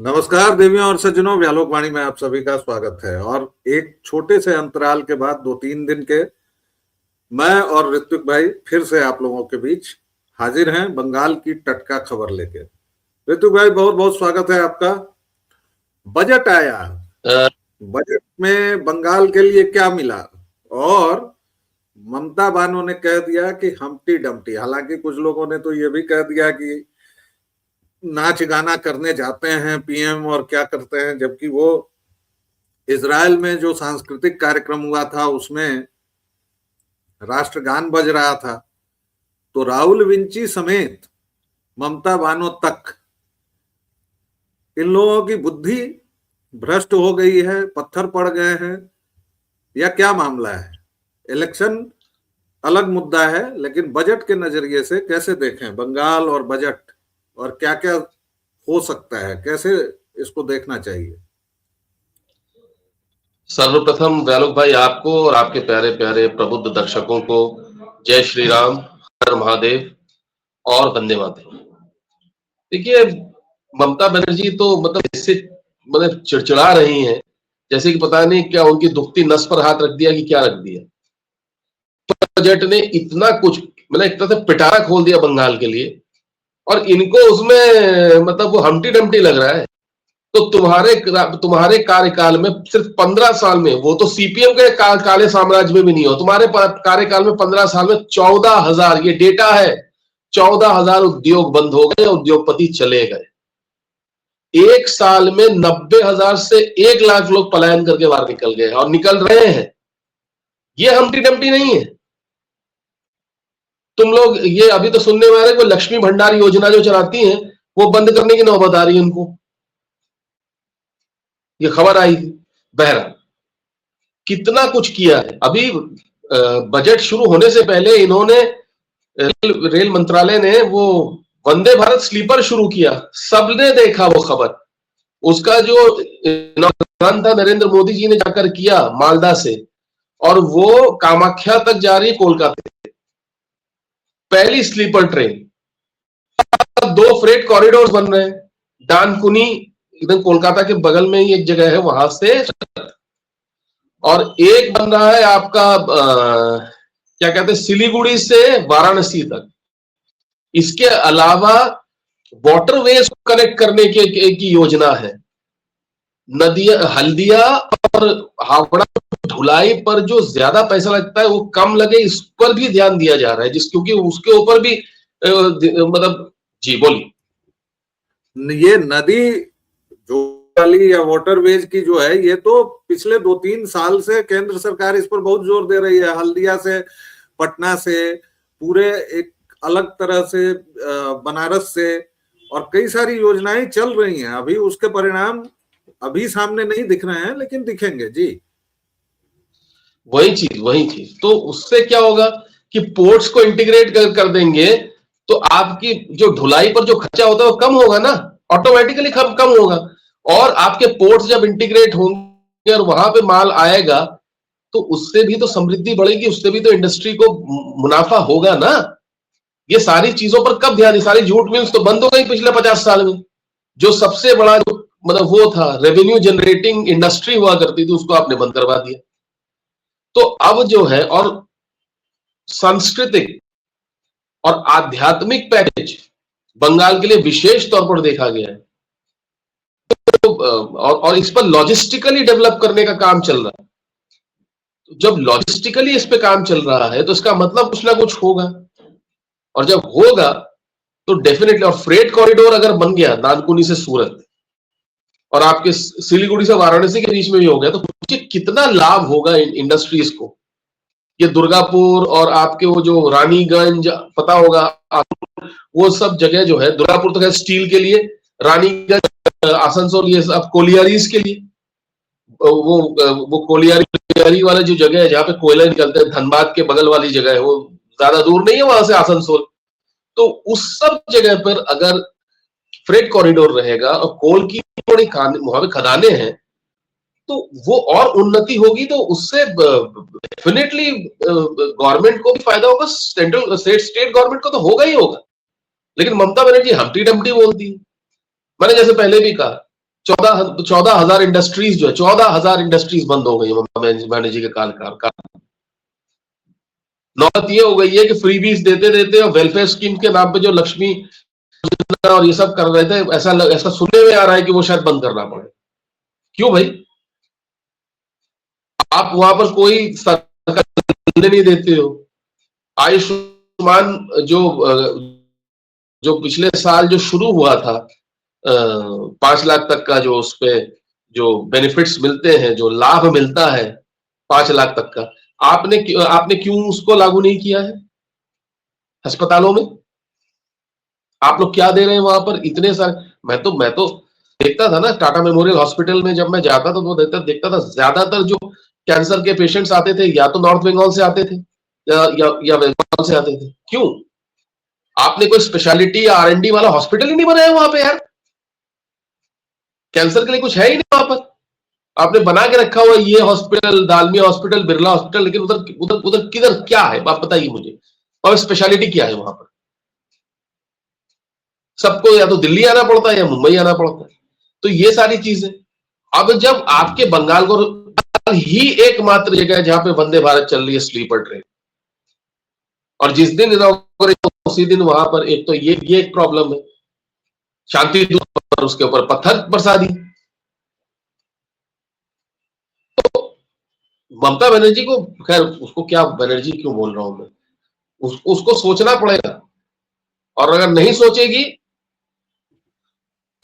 नमस्कार देवियों और सज्जनों, व्यालोक वाणी में आप सभी का स्वागत है। और एक छोटे से अंतराल के बाद 2-3 दिन के मैं और ऋत्विक भाई फिर से आप लोगों के बीच हाजिर हैं बंगाल की टटका खबर लेके। ऋत्विक भाई, बहुत बहुत स्वागत है आपका। बजट आया, बजट में बंगाल के लिए क्या मिला? और ममता बानो ने कह दिया कि हम्टी डम्टी। हालांकि कुछ लोगों ने तो ये भी कह दिया कि नाच गाना करने जाते हैं पीएम और क्या करते हैं, जबकि वो इजराइल में जो सांस्कृतिक कार्यक्रम हुआ था उसमें राष्ट्रगान बज रहा था। तो राहुल विंची समेत ममता बानो तक, इन लोगों की बुद्धि भ्रष्ट हो गई है, पत्थर पड़ गए हैं, या क्या मामला है? इलेक्शन अलग मुद्दा है, लेकिन बजट के नजरिए से कैसे देखें बंगाल और बजट, और क्या क्या हो सकता है, कैसे इसको देखना चाहिए? सर्वप्रथम व्यालोक भाई, आपको और आपके प्यारे प्यारे प्रबुद्ध दर्शकों को जय श्री राम, हर महादेव और वंदे मातरम। देखिए, ममता बनर्जी तो इससे चिड़चिड़ा रही हैं जैसे कि पता नहीं क्या उनकी दुखती नस पर हाथ रख दिया कि क्या रख दिया। बजट ने इतना कुछ एक तरह से पिटारा खोल दिया बंगाल के लिए, और इनको उसमें वो हम्टी डम्टी लग रहा है। तो तुम्हारे कार्यकाल में सिर्फ 15 साल में, वो तो सीपीएम के काले साम्राज्य में भी नहीं हो, तुम्हारे कार्यकाल में 15 साल में 14,000, ये डेटा है, 14,000 उद्योग बंद हो गए, उद्योगपति चले गए। एक साल में 90,000 से 1 लाख लोग पलायन करके बाहर निकल गए और निकल रहे हैं। ये हम्टी डम्टी नहीं है। तुम लोग ये अभी तो सुनने में आ रहा है कि वो लक्ष्मी भंडार योजना जो चलाती हैं वो बंद करने की नौबत आ रही है उनको, ये खबर आई थी। बहरहाल कितना कुछ किया है। अभी बजट शुरू होने से पहले इन्होंने रेल मंत्रालय ने वो वंदे भारत स्लीपर शुरू किया। सबने देखा वो खबर। उसका जो इनॉग्रेशन था नरेंद्र मोदी जी ने जाकर किया मालदा से, और वो कामाख्या तक जा रही कोलकाता से, पहली स्लीपर ट्रेन। 2 फ्रेट कॉरिडोर बन रहे हैं। डानकुनी एकदम कोलकाता के बगल में ही एक जगह है, वहां से, और एक बन रहा है आपका क्या कहते हैं, सिलीगुड़ी से वाराणसी तक। इसके अलावा वाटरवेज को कनेक्ट करने की योजना है। नदिया, हल्दिया और हावड़ा ढुलाई पर जो ज्यादा पैसा लगता है वो कम लगे, इस पर भी ध्यान दिया जा रहा है, क्योंकि उसके ऊपर भी जी बोलिए। ये नदी जो वाली या वाटरवेज की जो है, ये तो पिछले 2-3 साल से केंद्र सरकार इस पर बहुत जोर दे रही है। हल्दिया से, पटना से, पूरे एक अलग तरह से बनारस से, और कई सारी योजनाएं चल रही हैं। अभी उसके परिणाम अभी सामने नहीं दिख रहे हैं, लेकिन दिखेंगे जी। वही चीज तो उससे क्या होगा कि पोर्ट्स को इंटीग्रेट कर देंगे, तो आपकी जो ढुलाई पर जो खर्चा होता है वो कम होगा ना, ऑटोमेटिकली कम होगा। और आपके पोर्ट्स जब इंटीग्रेट होंगे और वहां पे माल आएगा, तो उससे भी तो समृद्धि बढ़ेगी, उससे भी तो इंडस्ट्री को मुनाफा होगा ना। ये सारी चीजों पर कब ध्यान? सारी जूट मिल्स तो बंद हो गई पिछले 50 साल में। जो सबसे बड़ा वो था, रेवेन्यू जनरेटिंग इंडस्ट्री हुआ करती थी, उसको आपने बंद करवा दिया। तो अब जो है, और सांस्कृतिक और आध्यात्मिक पैकेज बंगाल के लिए विशेष तौर पर देखा गया है। तो और इस पर लॉजिस्टिकली डेवलप करने का काम चल रहा है। तो जब लॉजिस्टिकली इस पे काम चल रहा है तो इसका मतलब कुछ ना कुछ होगा, और जब होगा तो डेफिनेटली, और फ्रेट कॉरिडोर अगर बन गया नानकुनी से सूरत और आपके सिलीगुड़ी से वाराणसी के बीच में भी हो गया, तो कितना लाभ होगा इंडस्ट्रीज को। ये दुर्गापुर और आपके वो जो रानीगंज, पता होगा वो सब जगह जो है, दुर्गापुर तो है स्टील के लिए, रानीगंज, आसनसोल, ये सब कोलियारीज के लिए। वो कोलियारी वाला जो जगह है जहाँ पे कोयला निकलते हैं, धनबाद के बगल वाली जगह है, वो ज्यादा दूर नहीं है वहां से आसनसोल। तो उस सब जगह पर अगर फ्रेट कॉरिडोर रहेगा और कोल की थोड़ी वहां पे खदानें हैं, तो वो और उन्नति होगी। तो उससे डेफिनेटली गवर्नमेंट को भी फायदा होगा, सेंट्रल स्टेट गवर्नमेंट को तो होगा ही होगा। लेकिन ममता बनर्जी हम्टी डम्टी बोलती है। मैंने जैसे पहले भी कहा, 14,000 इंडस्ट्रीज जो है, 14,000 इंडस्ट्रीज बंद हो गई ममता बनर्जी के काल। नौबत ये हो गई है कि फ्रीबीज देते देते और वेलफेयर स्कीम के नाम पे जो लक्ष्मी और ये सब कर रहे थे, ऐसा सुनने में आ रहा है कि वो शायद बंद करना पड़े। क्यों भाई? आप वहां पर कोई सरकार नहीं देते हो। आयुष्मान जो पिछले साल जो शुरू हुआ था 5 लाख तक का, जो उस पे जो बेनिफिट्स मिलते हैं, जो लाभ मिलता है 5 लाख तक का, आपने क्यों उसको लागू नहीं किया है अस्पतालों में? आप लोग क्या दे रहे हैं वहां पर इतने सारे? मैं तो देखता था ना टाटा मेमोरियल हॉस्पिटल में, जब मैं जाता था तो देखता था ज्यादातर जो कैंसर के पेशेंट्स आते थे या तो नॉर्थ बंगाल से आते थे या बंगाल से आते थे। क्यों? आपने कोई स्पेशलिटी या R&D वाला हॉस्पिटल ही नहीं बनाया वहां पे यार। कैंसर के लिए कुछ है ही नहीं वहां पर। आपने बना के रखा हुआ ये hospital, Dalmia hospital, Birla hospital, लेकिन उधर उधर उधर किधर क्या है आप बताइए मुझे, और स्पेशलिटी क्या है वहां पर? सबको या तो दिल्ली आना पड़ता है या मुंबई आना पड़ता है। तो ये सारी चीजें, अब जब आपके बंगाल को ही एकमात्र जगह है जहां पे वंदे भारत चल रही है स्लीपर ट्रेन, और जिस दिन इनॉग्रेशन उसी दिन वहां पर एक तो ये एक प्रॉब्लम है, शांति दूत पर उसके ऊपर पत्थर बरसा दी। तो ममता बनर्जी को, खैर उसको क्या बनर्जी क्यों बोल रहा हूं मैं, उसको सोचना पड़ेगा, और अगर नहीं सोचेगी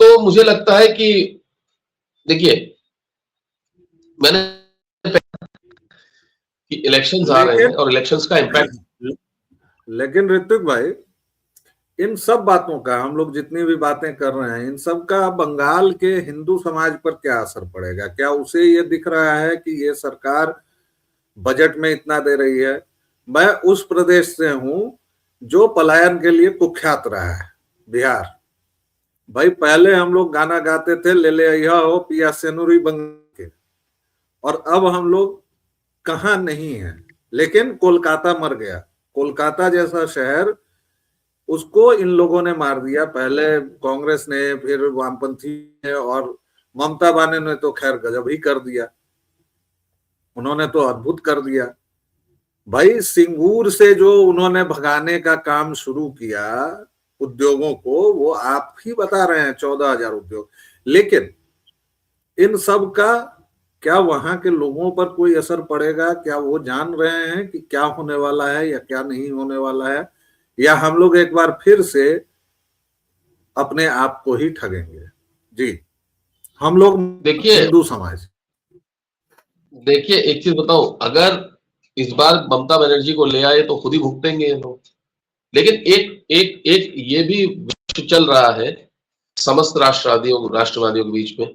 तो मुझे लगता है कि, देखिए मैंने कि इलेक्शंस आ रहे हैं और इलेक्शंस का इम्पैक्ट। लेकिन ऋत्विक भाई, इन सब बातों का, हम लोग जितनी भी बातें कर रहे हैं, इन सब का बंगाल के हिंदू समाज पर क्या असर पड़ेगा? क्या उसे ये दिख रहा है कि ये सरकार बजट में इतना दे रही है? मैं उस प्रदेश से हूं जो पलायन के लिए कुख्यात रहा है, बिहार। भाई पहले हम लोग गाना गाते थे, ले ले अइहा हो पिया सेनुरी बंग के, और अब हम लोग कहाँ नहीं है। लेकिन कोलकाता मर गया। कोलकाता जैसा शहर, उसको इन लोगों ने मार दिया, पहले कांग्रेस ने, फिर वामपंथी ने, और ममता बाने ने तो खैर गजब ही कर दिया। उन्होंने तो अद्भुत कर दिया भाई। सिंगूर से जो उन्होंने भगाने का काम शुरू किया उद्योगों को, वो आप ही बता रहे हैं 14,000 उद्योग। लेकिन इन सब का क्या वहां के लोगों पर कोई असर पड़ेगा? क्या वो जान रहे हैं कि क्या होने वाला है या क्या नहीं होने वाला है? या हम लोग एक बार फिर से अपने आप को ही ठगेंगे? जी, हम लोग देखिए हिंदू समाज, देखिए एक चीज बताऊं, अगर इस बार ममता बनर्जी को ले आए तो खुद ही भुगतेंगे ये लोग। लेकिन एक ये भी विश्व चल रहा है समस्त राष्ट्रवादियों के बीच में,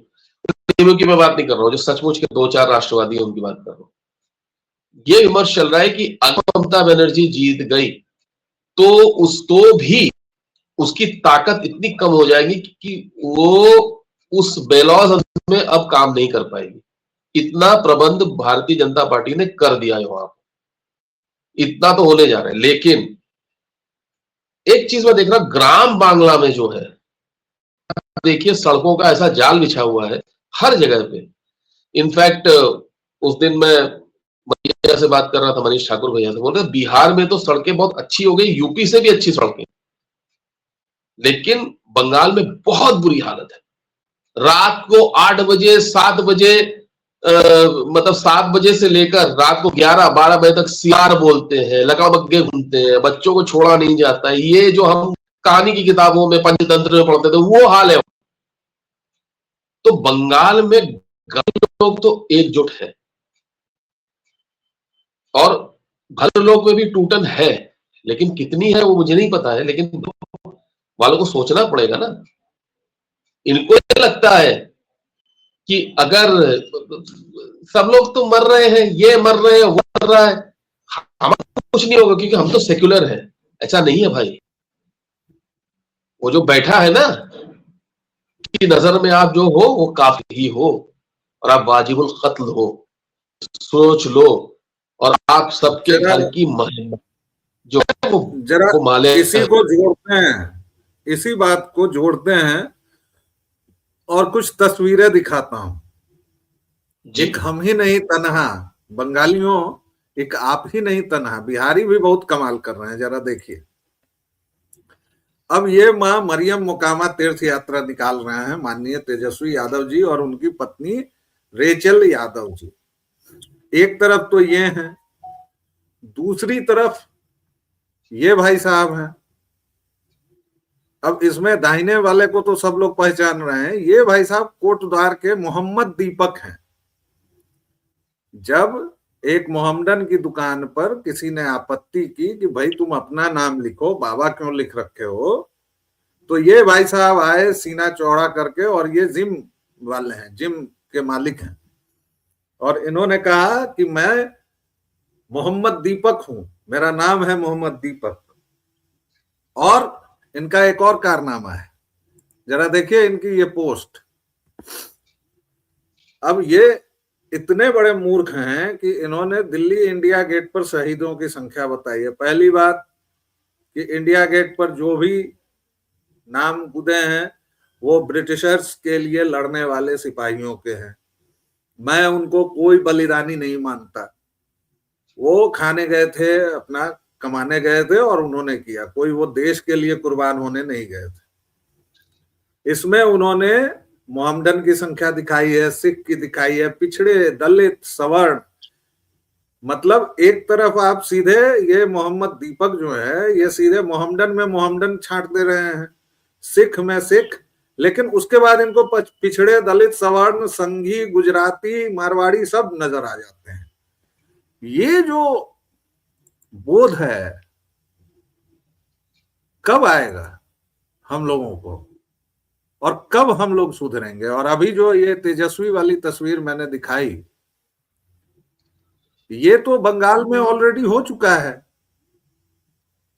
की मैं बात नहीं कर रहा हूं, जो सचमुच के 2-4 राष्ट्रवादी हैं उनकी बात कर रहा हूं। ये विमर्श चल रहा है कि अगर ममता बनर्जी जीत गई तो भी उसकी ताकत इतनी कम हो जाएगी कि वो उस बेलौज में अब काम नहीं कर पाएगी। इतना प्रबंध भारतीय जनता पार्टी ने कर दिया है वहां, इतना तो होने जा रहा है। लेकिन एक चीज मैं देख रहा, ग्राम बांग्ला में जो है, देखिए सड़कों का ऐसा जाल बिछा हुआ है हर जगह पे। इनफैक्ट उस दिन मैं भैया से बात कर रहा था, मनीष ठाकुर भैया से, बोल रहे बिहार में तो सड़कें बहुत अच्छी हो गई, यूपी से भी अच्छी सड़कें, लेकिन बंगाल में बहुत बुरी हालत है। रात को 8 बजे 7 बजे मतलब 7 बजे से लेकर रात को 11-12 बजे तक सियार बोलते हैं, लगा बग्गे घूमते हैं, बच्चों को छोड़ा नहीं जाता है। ये जो हम कहानी की किताबों में पंचतंत्र में पढ़ते थे वो हाल है। तो बंगाल में लोग तो एकजुट है, और भले लोग में भी टूटन है, लेकिन कितनी है वो मुझे नहीं पता है। लेकिन वालों को सोचना पड़ेगा ना। इनको लगता है कि अगर सब लोग तो मर रहे हैं, ये मर रहे हैं, वो मर रहा है, हमारा कुछ नहीं होगा क्योंकि हम तो सेक्युलर हैं। ऐसा नहीं है भाई। वो जो बैठा है ना, की नजर में आप जो हो वो काफी ही हो, और आप वाजिबुल कत्ल हो। सोच लो, और आप सबके घर की जो है वो माले इसी को जोड़ते हैं, इसी बात को जोड़ते हैं, और कुछ तस्वीरें दिखाता हूं। जी एक हम ही नहीं तन्हा, बंगालियों एक आप ही नहीं तन्हा, बिहारी भी बहुत कमाल कर रहे हैं, जरा देखिए। अब ये मां मरियम मुकामा तीर्थ यात्रा निकाल रहे हैं माननीय तेजस्वी यादव जी और उनकी पत्नी रेचल यादव जी। एक तरफ तो ये हैं, दूसरी तरफ ये भाई साहब हैं। अब इसमें दाहिने वाले को तो सब लोग पहचान रहे हैं, ये भाई साहब कोटद्वार के मोहम्मद दीपक हैं। जब एक मोहम्मदन की दुकान पर किसी ने आपत्ति की कि भाई तुम अपना नाम लिखो, बाबा क्यों लिख रखे हो, तो ये भाई साहब आए सीना चौड़ा करके, और ये जिम वाले हैं, जिम के मालिक हैं, और इन्होंने कहा कि मैं मोहम्मद दीपक हूं, मेरा नाम है मोहम्मद दीपक। और इनका एक और कारनामा है, जरा देखिए इनकी ये पोस्ट। अब ये इतने बड़े मूर्ख हैं कि इन्होंने दिल्ली इंडिया गेट पर शहीदों की संख्या बताई है। पहली बात कि इंडिया गेट पर जो भी नाम गुदे हैं वो ब्रिटिशर्स के लिए लड़ने वाले सिपाहियों के हैं। मैं उनको कोई बलिदानी नहीं मानता, वो खाने गए थे, अपना कमाने गए थे और उन्होंने किया, कोई वो देश के लिए कुर्बान होने नहीं गए थे। इसमें उन्होंने मोहम्मदन की संख्या दिखाई है, सिख की दिखाई है, पिछड़े, दलित, सवर्ण। मतलब एक तरफ आप सीधे ये मोहम्मद दीपक जो है ये सीधे मोहम्मदन में मोहम्मदन छांट दे रहे हैं, सिख में सिख, लेकिन उसके बाद इनको पिछड़े, दलित, सवर्ण, संघी, गुजराती, मारवाड़ी सब नजर आ जाते हैं। ये जो बोध है कब आएगा हम लोगों को, और कब हम लोग सुधरेंगे? और अभी जो ये तेजस्वी वाली तस्वीर मैंने दिखाई, ये तो बंगाल में ऑलरेडी हो चुका है।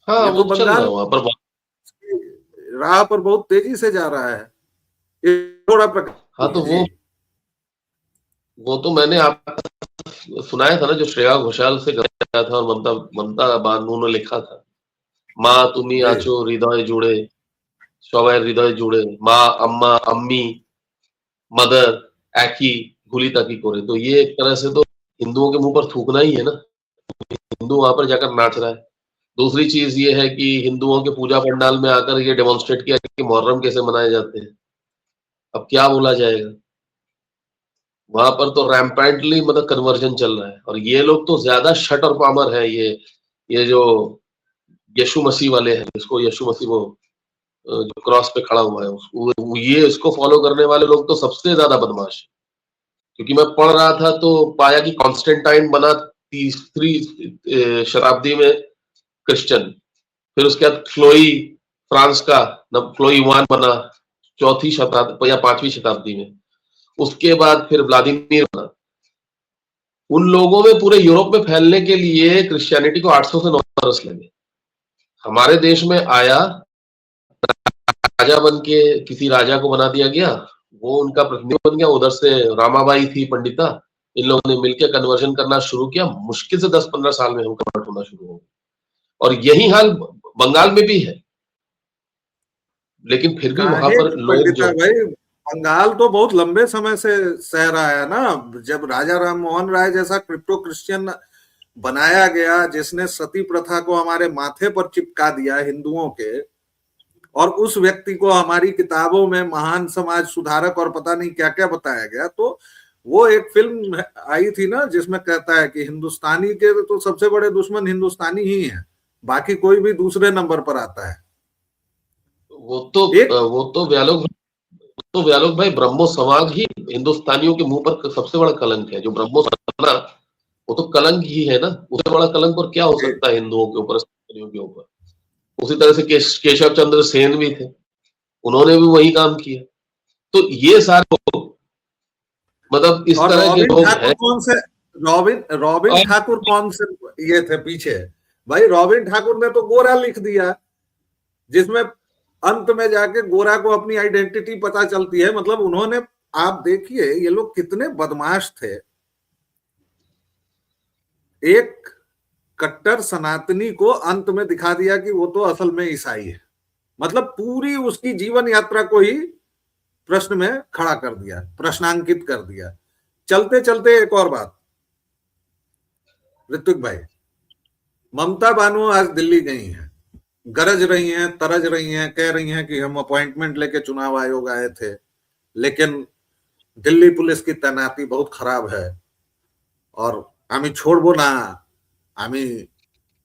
हाँ, ये वो तो चल रहा बंगाल है वहां पर। राह पर बहुत तेजी से जा रहा है। ये थोड़ा हाँ, तो जी वो तो मैंने आप सुनाया था ना, जो श्रेया घोषाल से गया था और ममता ममता बानू ने लिखा था, মা তুমি जी আছো হৃদয়ে জুড়ে, সবাই হৃদয়ে জুড়ে, মা अम्मा अम्मी मदर एक ही भूली ताकी करे। तो ये एक तरह से तो हिंदुओं के मुंह पर थूकना ही है ना, हिंदू वहां पर जाकर नाच रहा है। दूसरी चीज ये है कि हिंदुओं के पूजा पंडाल में आकर ये डेमोन्स्ट्रेट किया कि मुहर्रम कैसे मनाए जाते हैं। अब क्या बोला जाएगा? वहां पर तो रैम्पेंटली मतलब कन्वर्जन चल रहा है, और ये लोग तो ज्यादा शट और पामर है। ये जो यीशु मसीह वाले हैं, जिसको यीशु मसीह वो जो क्रॉस पे खड़ा हुआ है, उसको ये इसको फॉलो करने वाले लोग तो सबसे ज्यादा बदमाश है। क्योंकि मैं पढ़ रहा था तो पाया कि कॉन्स्टेंटाइन बना तीसरी शताब्दी में क्रिश्चियन, फिर उसके बाद फ्लोई फ्रांस का फ्लोई वन बना चौथी शताब्दी या पांचवी शताब्दी में, उसके बाद फिर व्लादिमीर बना। उन लोगों में पूरे यूरोप में फैलने के लिए क्रिश्चियनिटी को 800 से 900 वर्ष लगे। हमारे देश में आया, राजा बन के किसी राजा को बना दिया गया, वो उनका प्रतिनिधि बन गया, उधर से रामाबाई थी पंडिता, इन लोगों ने मिलकर कन्वर्जन करना शुरू किया, मुश्किल से 10-15 साल में हम कन्वर्ट होना शुरू हो गए। और यही हाल बंगाल में भी है, लेकिन फिर भी वहां काहे पर की लोग पंडिता जो भाई, बंगाल तो बहुत लंबे समय से सह रहा है ना। जब राजा राम मोहन राय जैसा क्रिप्टो क्रिश्चियन बनाया गया, जिसने सती प्रथा को हमारे माथे पर चिपका दिया हिंदुओं के, और उस व्यक्ति को हमारी किताबों में महान समाज सुधारक और पता नहीं क्या क्या बताया गया, तो वो एक फिल्म आई थी ना जिसमें कहता है कि हिंदुस्तानी के तो सबसे बड़े दुश्मन हिंदुस्तानी ही हैं, बाकी कोई भी दूसरे नंबर पर आता है। वो तो एक वो तो व्यालोक भाई, ब्रह्मो समाज ही हिंदुस्तानियों के मुंह पर सबसे बड़ा कलंक है। जो ब्रह्मो ना, वो तो कलंक ही है ना। उससे बड़ा कलंक और क्या हो सकता है हिंदुओं के ऊपर, हिंदुओं के ऊपर? उसी तरह से केशव चंद्र सेन भी थे, उन्होंने भी वही काम किया। तो ये सारे लोग, मतलब इस और तरह के रॉबिन लोग ठाकुर हैं। कौन से, रॉबिन और ठाकुर कौन से ये थे पीछे? भाई रॉबिन ठाकुर ने तो गोरा लिख दिया, जिसमें अंत में जाके गोरा को अपनी आइडेंटिटी पता चलती है। मतलब उन्होंने, आप देखिए ये लोग कितने बदमाश थे। एक कट्टर सनातनी को अंत में दिखा दिया कि वो तो असल में ईसाई है। मतलब पूरी उसकी जीवन यात्रा को ही प्रश्न में खड़ा कर दिया, प्रश्नांकित कर दिया। चलते चलते एक और बात, ऋत्विक भाई, ममता बानो आज दिल्ली गई हैं, गरज रही हैं, तरज रही हैं, कह रही हैं कि हम अपॉइंटमेंट लेके चुनाव आयोग आए थे, लेकिन दिल्ली पुलिस की तैनाती बहुत खराब है और हमें छोड़बो ना, हमें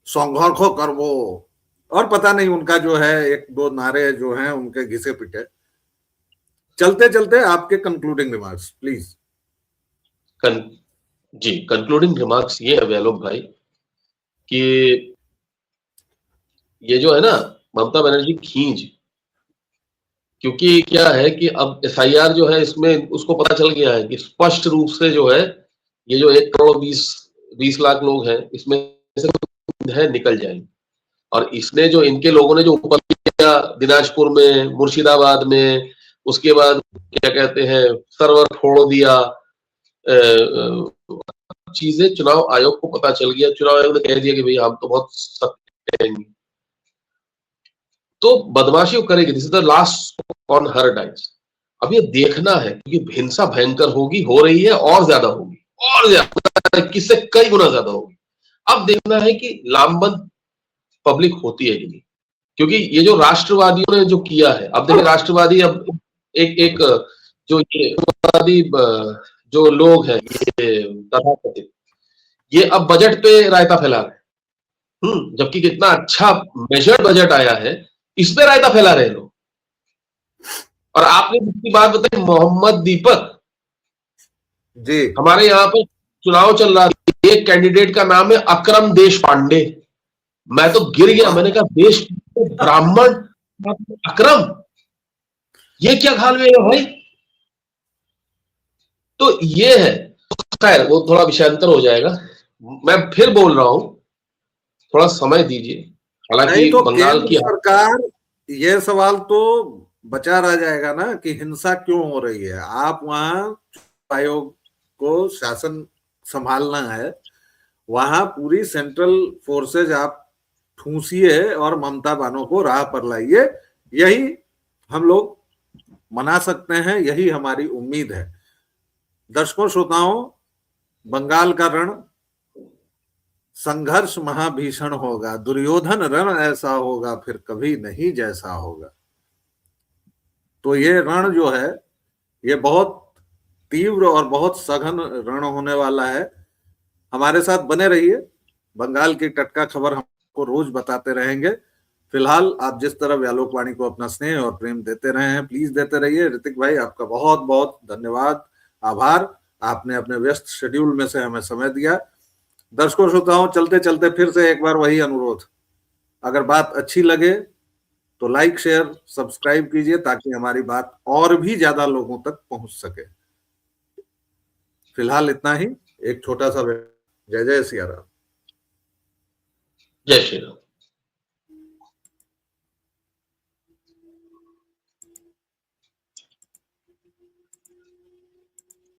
संघर्ष करबो, और पता नहीं उनका जो है एक दो नारे जो हैं उनके घिसे पिटे। चलते चलते आपके कंक्लूडिंग रिमार्क्स प्लीज। जी, कंक्लूडिंग रिमार्क्स ये है व्यालोक भाई कि ये जो है ना ममता बनर्जी खींच, क्योंकि क्या है कि अब एसआईआर जो है इसमें उसको पता चल गया है कि स्पष्ट रूप से जो है ये जो 1 करोड़ 20 लाख लोग हैं इसमें से है निकल जाएंगे। और इसने जो इनके लोगों ने जो ऊपर किया दिनाजपुर में, मुर्शिदाबाद में, उसके बाद क्या कहते हैं सर्वर फोड़ दिया, चीजें चुनाव आयोग को पता चल गया। चुनाव आयोग ने कह दिया कि भाई हम तो बहुत सख्त हैं, तो बदमाशी वो करेगी। This is the last on her diets. अब ये देखना है क्योंकि हिंसा भयंकर होगी, हो रही है और ज्यादा होगी, और ज्यादा किससे कई गुना ज्यादा होगी। अब देखना है कि लामबंद पब्लिक होती है कि नहीं, क्योंकि ये जो राष्ट्रवादियों ने जो किया है, अब देखिए राष्ट्रवादी अब एक एक जो ये राष्ट्रवादी जो लोग हैं ये तथाकथित, ये अब बजट पे रायता फैला रहे हैं। जबकि कितना अच्छा मेजर्ड बजट आया है, इस पे रायता फैला रहे हैं लोग। और आपने दूसरी बात बताई, मोहम्मद दीपक जी, हमारे यहाँ पर चुनाव चल रहा था, एक कैंडिडेट का नाम है अकरम देश पांडे। मैं तो गिर गया, मैंने कहा देश ब्राह्मण अकरम, ये क्या हाल में है भाई। तो ये है, खैर वो थोड़ा विषयांतर हो जाएगा, मैं फिर बोल रहा हूं थोड़ा समय दीजिए। हालांकि नहीं तो बंगाल केंद्र की सरकार, ये सवाल तो बचा रह जाएगा ना कि हिंसा क्यों हो रही है। आप वहां आयोग को शासन संभालना है, वहां पूरी सेंट्रल फोर्सेज आप ठूसिए और ममता बानो को राह पर लाइए। यही हम लोग मना सकते हैं, यही हमारी उम्मीद है। दर्शकों श्रोताओं, बंगाल का रण संघर्ष महाभीषण होगा, दुर्योधन रण ऐसा होगा फिर कभी नहीं जैसा होगा। तो ये रण जो है ये बहुत तीव्र और बहुत सघन रण होने वाला है। हमारे साथ बने रहिए, बंगाल की टटका खबर हमको रोज बताते रहेंगे। फिलहाल आप जिस तरह व्यालोक वाणी को अपना स्नेह और प्रेम देते रहे हैं, प्लीज देते रहिए। ऋतिक भाई आपका बहुत बहुत धन्यवाद, आभार, आपने अपने व्यस्त शेड्यूल में से हमें समय दिया। दर्शकों श्रोताओं, चलते चलते फिर से एक बार वही अनुरोध, अगर बात अच्छी लगे तो लाइक शेयर सब्सक्राइब कीजिए ताकि हमारी बात और भी ज्यादा लोगों तक पहुंच सके। फिलहाल इतना ही, एक छोटा सा जय जय सिया राम। जय श्री राम।